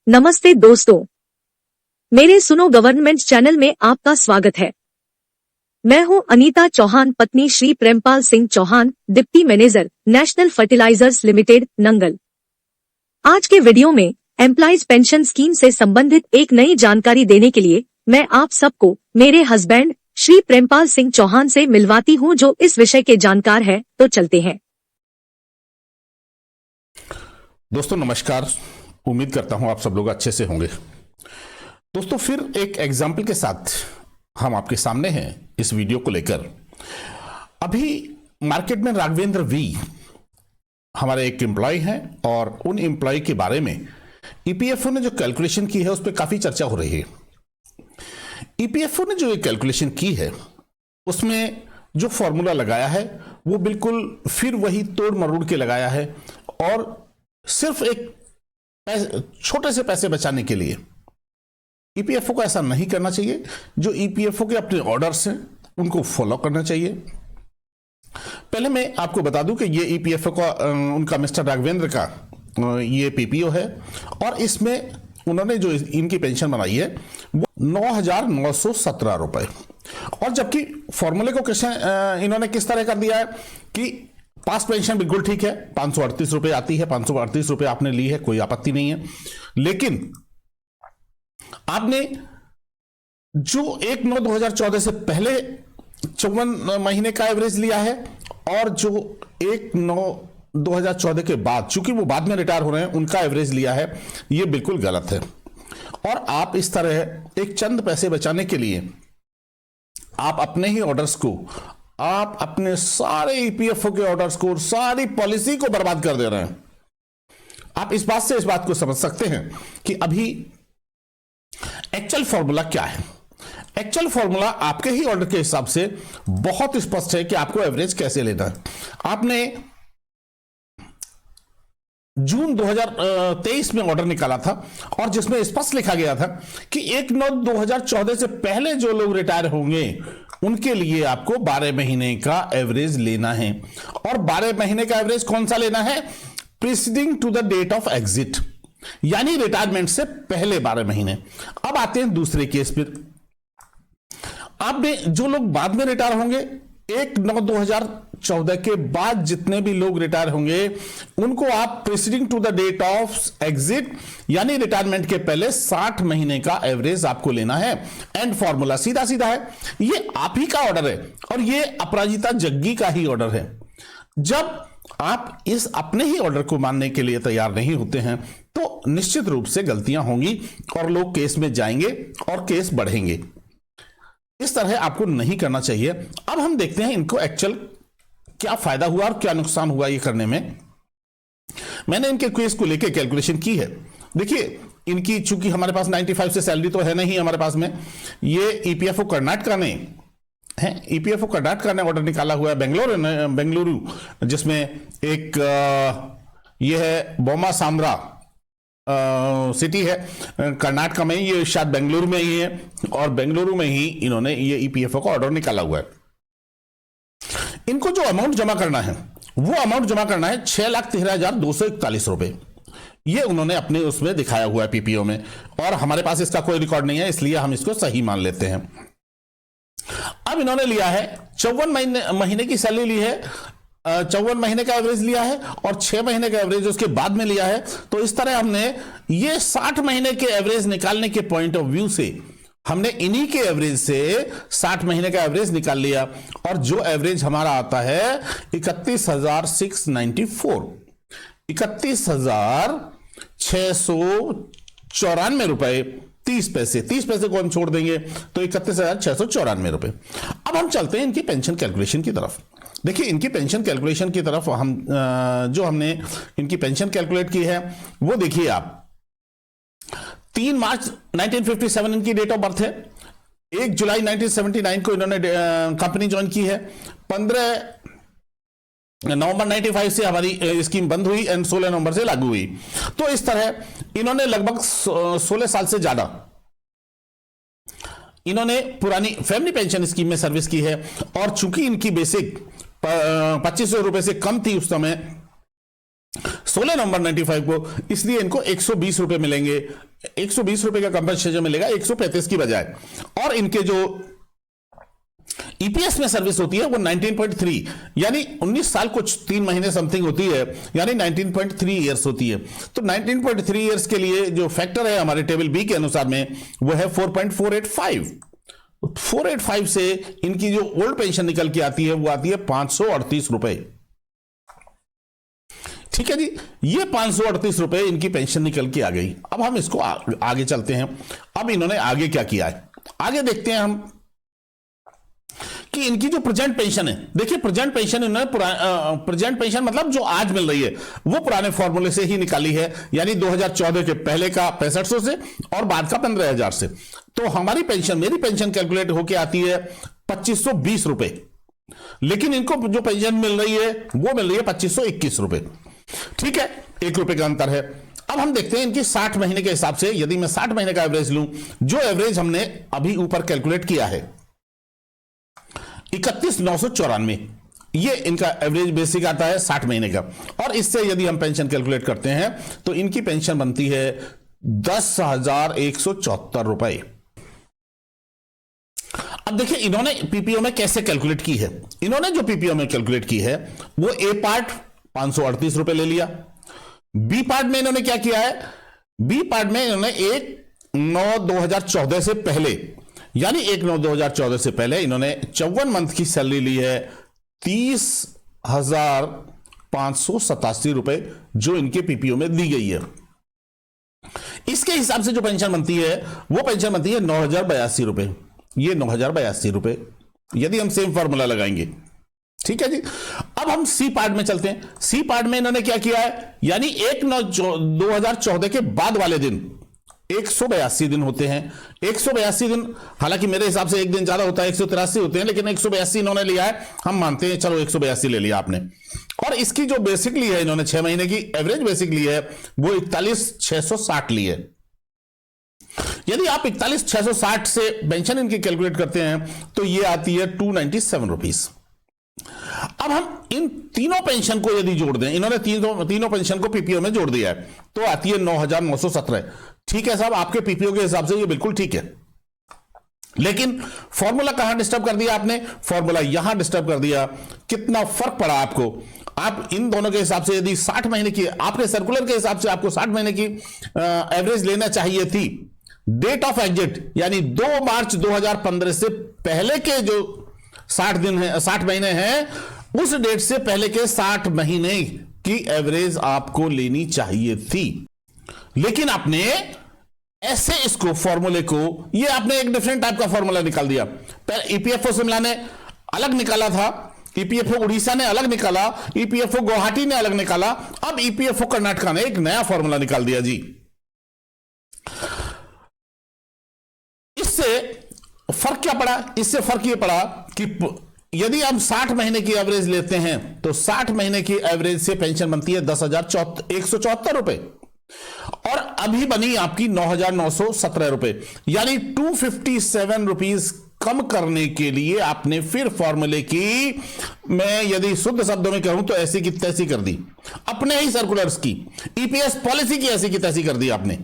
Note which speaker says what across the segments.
Speaker 1: नमस्ते दोस्तों, मेरे सुनो गवर्नमेंट चैनल में आपका स्वागत है। मैं हूं अनीता चौहान, पत्नी Shri Prempal Singh Chauhan, deputy manager, National Fertilizers Limited, Nangal. आज के वीडियो में एम्प्लॉइज पेंशन स्कीम से संबंधित एक नई जानकारी देने के लिए मैं आप सबको मेरे हस्बैंड श्री प्रेमपाल सिंह चौहान से मिलवाती हूं, जो इस विषय के जानकार है। तो चलते हैं।
Speaker 2: दोस्तों नमस्कार, उम्मीद करता हूं आप सब लोग अच्छे से होंगे। दोस्तों फिर एक एग्जाम्पल के साथ हम आपके सामने हैं इस वीडियो को लेकर। अभी मार्केट में राघवेंद्र वी हमारे एक एम्प्लॉय हैं और उन एम्प्लॉय के बारे में ईपीएफओ ने जो कैलकुलेशन की है उस पर काफी चर्चा हो रही है। ईपीएफओ ने जो ये कैलकुलेशन की है उसमें जो फॉर्मूला लगाया है वो बिल्कुल फिर वही तोड़ मरोड़ के लगाया है और सिर्फ एक छोटे से पैसे बचाने के लिए। ईपीएफओ को ऐसा नहीं करना चाहिए। जो ईपीएफओ के अपने ऑर्डर्स हैं उनको फॉलो करना चाहिए। पहले मैं आपको बता दूं कि ये ईपीएफओ का उनका मिस्टर राघवेंद्र का ये पीपीओ है और इसमें उन्होंने जो इनकी पेंशन बनाई है वो 9,917 रुपए। और जबकि फॉर्मूले को कैसे इन्होंने किस तरह कर दिया है कि पास पेंशन बिल्कुल ठीक है, 538 रुपए आती है, 538 रुपए आपने ली है, कोई आपत्ति नहीं है। लेकिन आपने जो 1/9/2014 से पहले 54 महीने का एवरेज लिया है और जो 1/9/2014 के बाद, चूंकि वो बाद में रिटायर हो रहे हैं, उनका एवरेज लिया है, ये बिल्कुल गलत है। और आप इस तरह एक चंद पैसे बचाने के लिए आप अपने ही ऑर्डर्स को, आप अपने सारे ईपीएफओ के ऑर्डर्स को, सारी पॉलिसी को बर्बाद कर दे रहे हैं। आप इस बात को समझ सकते हैं कि अभी एक्चुअल फॉर्मूला क्या है। एक्चुअल फॉर्मूला आपके ही ऑर्डर के हिसाब से बहुत स्पष्ट है कि आपको एवरेज कैसे लेना है। आपने जून 2023 में ऑर्डर निकाला था और जिसमें स्पष्ट लिखा गया था कि 1/9/2014 से पहले जो लोग रिटायर होंगे उनके लिए आपको 12 महीने का एवरेज लेना है। और 12 महीने का एवरेज कौन सा लेना है? Preceding to the date of exit, यानी रिटायरमेंट से पहले 12 महीने। अब आते हैं दूसरे केस पर। आपने जो लोग बाद में रिटायर होंगे, 1/9/2014 के बाद जितने भी लोग रिटायर होंगे उनको आप preceding to the date of exit, यानी रिटायरमेंट के पहले 60 महीने का एवरेज आपको लेना है। एंड फॉर्मूला सीधा सीधा है। ये आप ही का ऑर्डर है और ये अपराजिता जग्गी का ही ऑर्डर है। जब आप इस अपने ही ऑर्डर को मानने के लिए तैयार नहीं होते हैं तो निश्चित रूप से गलतियां होंगी और लोग केस में जाएंगे और केस बढ़ेंगे। इस तरह आपको नहीं करना चाहिए। अब हम देखते हैं इनको एक्चुअल क्या फायदा हुआ और क्या नुकसान हुआ ये करने में। मैंने इनके केस को लेकर कैलकुलेशन की है। देखिए, इनकी चूंकि हमारे पास 95 से सैलरी तो है नहीं हमारे पास में, ये ईपीएफओ कर्नाटका ने है, ईपीएफओ कर्नाटका ने ऑर्डर निकाला हुआ है बेंगलुरु, जिसमें एक ये है बोमा साम्रा सिटी है कर्नाटका में, ये शायद बेंगलुरु में ही है और बेंगलुरु में ही इन्होंने ये ईपीएफओ का ऑर्डर निकाला हुआ है। इनको जो अमाउंट जमा करना है वो अमाउंट जमा करना है 6,13,241 रुपए। ये उन्होंने अपने उसमें दिखाया हुआ है पीपीओ में, और हमारे पास इसका कोई रिकॉर्ड नहीं है, इसलिए हम इसको सही मान लेते हैं। अब इन्होंने लिया है 54 महीने की सैलरी ली है, 54 महीने का एवरेज लिया है और 6 महीने का एवरेज उसके बाद में लिया है। तो इस तरह हमने ये 60 महीने के एवरेज निकालने के पॉइंट ऑफ व्यू से हमने इन्हीं के एवरेज से 60 महीने का एवरेज निकाल लिया और जो एवरेज हमारा आता है 31,694, 31,694 रुपए 30 पैसे को हम छोड़ देंगे तो 31,694 रुपए। अब हम चलते हैं इनकी पेंशन कैलकुलेशन की तरफ। देखिए, इनकी पेंशन कैलकुलेशन की तरफ हम जो हमने इनकी पेंशन कैलकुलेट की है वो देखिए आप। 3 मार्च 1957 इनकी डेट ऑफ बर्थ है। 1 जुलाई 1979 को इन्होंने कंपनी ज्वाइन की है। 15 नवंबर 95 से हमारी स्कीम बंद हुई एंड 16 नवंबर से लागू हुई। तो इस तरह इन्होंने लगभग 16 साल से ज्यादा इन्होंने पुरानी फैमिली पेंशन स्कीम में सर्विस की है। और चूंकि इनकी बेसिक 2500 रुपए से कम थी उस समय 16 नवंबर 95 को, इसलिए इनको 120 रुपए मिलेंगे 120 रुपए का कंपनसेशन मिलेगा 135 की बजाय। और इनके जो ईपीएस में सर्विस होती है वो 19.3 यानी 19 साल कुछ 3 महीने समथिंग होती है, यानी 19.3 ईयर्स होती है। तो 19.3 ईयर्स के लिए जो फैक्टर है हमारे टेबल बी के अनुसार में वो है 4.485। 485 से इनकी जो ओल्ड पेंशन निकल के आती है वो आती है 538 रुपए। ठीक है जी, ये 538 रुपए इनकी पेंशन निकल के आ गई। अब हम इसको आगे चलते हैं। अब इन्होंने आगे क्या किया है, आगे देखते हैं हम कि इनकी जो प्रेजेंट पेंशन है, देखिए प्रेजेंट पेंशन इन्होंने प्रेजेंट पेंशन मतलब जो आज मिल रही है वो पुराने फॉर्मूले से ही निकाली है, यानी 2014 के पहले का 6500 से और बाद का 15,000 से। तो हमारी पेंशन, मेरी पेंशन कैलकुलेट होके आती है 2520 रुपए, लेकिन इनको जो पेंशन मिल रही है वो मिल रही है 2521 रुपए। ठीक है, 1 रुपए का अंतर है। अब हम देखते हैं इनकी 60 महीने के हिसाब से, यदि मैं 60 महीने का एवरेज लूं, जो एवरेज हमने अभी ऊपर कैलकुलेट किया है 31,994, ये इनका एवरेज बेसिक आता है 60 महीने का। और इससे यदि हम पेंशन कैलकुलेट करते हैं तो इनकी पेंशन बनती है 10,174 रुपए। अब देखिए इन्होंने पीपीओ में कैसे कैलकुलेट की है। इन्होंने जो पीपीओ में कैलकुलेट की है वो ए पार्ट 538 रुपए ले लिया। बी पार्ट में इन्होंने क्या किया है, बी पार्ट में इन्होंने 1/9/2014 से पहले, यानी 1/9/2014 से पहले इन्होंने 54 मंथ की सैलरी ली है 30,587 रुपए, जो इनके पीपीओ में दी गई है। इसके हिसाब से जो पेंशन बनती है वो पेंशन बनती है 9,082 रुपए। ये 9,082 रुपए यदि हम सेम फॉर्मूला लगाएंगे। ठीक है जी, अब हम सी पार्ट में चलते हैं। सी पार्ट में इन्होंने क्या किया है, यानी 1/9/2014 के बाद वाले दिन 182 दिन होते हैं। 182 दिन, हालांकि मेरे हिसाब से एक दिन ज्यादा होता है, 183 होते हैं, लेकिन 182 इन्होंने लिया है, हम मानते हैं चलो 182 ले लिया आपने। और इसकी जो बेसिक ली है इन्होंने 6 महीने की एवरेज बेसिक ली है वो 41,660 ली है। यदि आप 41,660 से पेंशन इनकी कैलकुलेट करते हैं तो ये आती है 297 रुपीज। अब हम इन तीनों पेंशन को यदि जोड़ दें, इन्होंने तीनों पेंशन को पीपीओ में जोड़ दिया है तो आती है 9,917। ठीक है साहब, आपके पीपीओ के हिसाब से ये बिल्कुल ठीक है, लेकिन फॉर्मूला कहां डिस्टर्ब कर दिया आपने, फॉर्मूला यहां डिस्टर्ब कर दिया। कितना फर्क पड़ा आपको। आप इन दोनों के हिसाब से यदि 60 महीने की, आपके सर्कुलर के हिसाब से आपको 60 महीने की एवरेज लेना चाहिए थी। डेट ऑफ एग्जिट यानी 2 मार्च 2015 से पहले के जो 60 दिन है, 60 महीने हैं, उस डेट से पहले के 60 महीने की एवरेज आपको लेनी चाहिए थी। लेकिन आपने ऐसे इसको फॉर्मूले को, ये आपने एक डिफरेंट टाइप का फॉर्मूला निकाल दिया। पहले ईपीएफओ शिमला ने अलग निकाला था, ईपीएफओ उड़ीसा ने अलग निकाला, ईपीएफओ गुवाहाटी ने अलग निकाला, अब ईपीएफओ कर्नाटका ने एक नया फॉर्मूला निकाल दिया जी। इससे फर्क क्या पड़ा, इससे फर्क ये पड़ा कि यदि हम 60 महीने की एवरेज लेते हैं तो 60 महीने की एवरेज से पेंशन बनती है 10,174 रुपए, और अभी बनी आपकी 9,917 रुपए, यानी 257 रुपीज कम करने के लिए आपने फिर फॉर्मूले की, मैं यदि शुद्ध शब्दों में कहूं तो ऐसी की तैसी कर दी, अपने ही सर्कुलर्स की, ईपीएस पॉलिसी की ऐसी की तैसी कर दी आपने।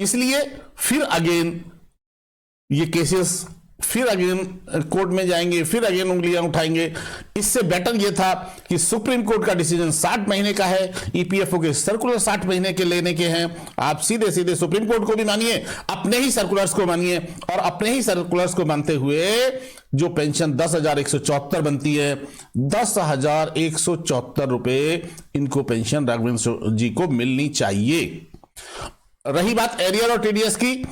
Speaker 2: इसलिए फिर अगेन ये केसेस, फिर अगेन कोर्ट में जाएंगे, फिर अगेन उंगलियां उठाएंगे। इससे बेटर ये था कि सुप्रीम कोर्ट का डिसीजन 60 महीने का है, ईपीएफओ के सर्कुलर 60 महीने के लेने के हैं। आप सीधे सीधे सुप्रीम कोर्ट को भी मानिए, अपने ही सर्कुलर्स को मानिए, और अपने ही सर्कुलर्स को मानते हुए जो पेंशन 10,174 बनती है, 10,174 रुपए इनको पेंशन राघवेंद्र जी को मिलनी चाहिए। रही बात एरियर और टीडीएस की,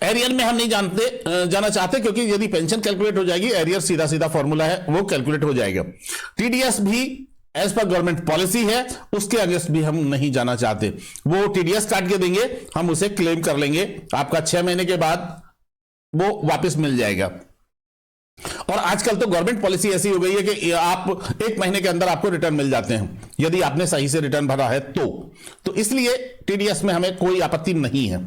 Speaker 2: एरियर में हम नहीं जाना चाहते, क्योंकि यदि पेंशन कैलकुलेट हो जाएगी, एरियर सीधा सीधा फॉर्मूला है वो कैलकुलेट हो जाएगा। टीडीएस भी एज पर गवर्नमेंट पॉलिसी है, उसके अगेंस्ट भी हम नहीं जाना चाहते। वो टीडीएस काट के देंगे, हम उसे क्लेम कर लेंगे, आपका 6 महीने के बाद वो वापस मिल जाएगा। और आजकल तो गवर्नमेंट पॉलिसी ऐसी हो गई है कि आप 1 महीने के अंदर आपको रिटर्न मिल जाते हैं, यदि आपने सही से रिटर्न भरा है तो इसलिए टीडीएस में हमें कोई आपत्ति नहीं है।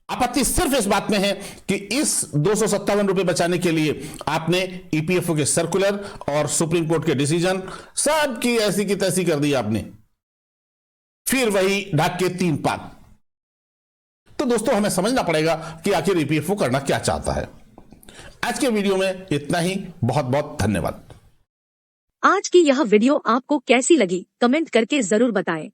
Speaker 2: आपत्ति सिर्फ इस बात में है कि इस 257 रुपए बचाने के लिए आपने ईपीएफओ के सर्कुलर और सुप्रीम कोर्ट के डिसीजन सब की ऐसी की तैसी कर दी आपने। फिर वही ढाक के 3 पाक, तो दोस्तों हमें समझना पड़ेगा कि आखिर ईपीएफओ करना क्या चाहता है। आज के वीडियो में इतना ही। बहुत बहुत धन्यवाद।
Speaker 1: आज की यह वीडियो आपको कैसी लगी कमेंट करके जरूर बताएं।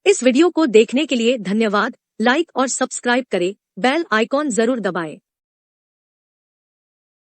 Speaker 1: इस वीडियो को देखने के लिए धन्यवाद। लाइक और सब्सक्राइब करें, बेल आइकॉन जरूर दबाएं।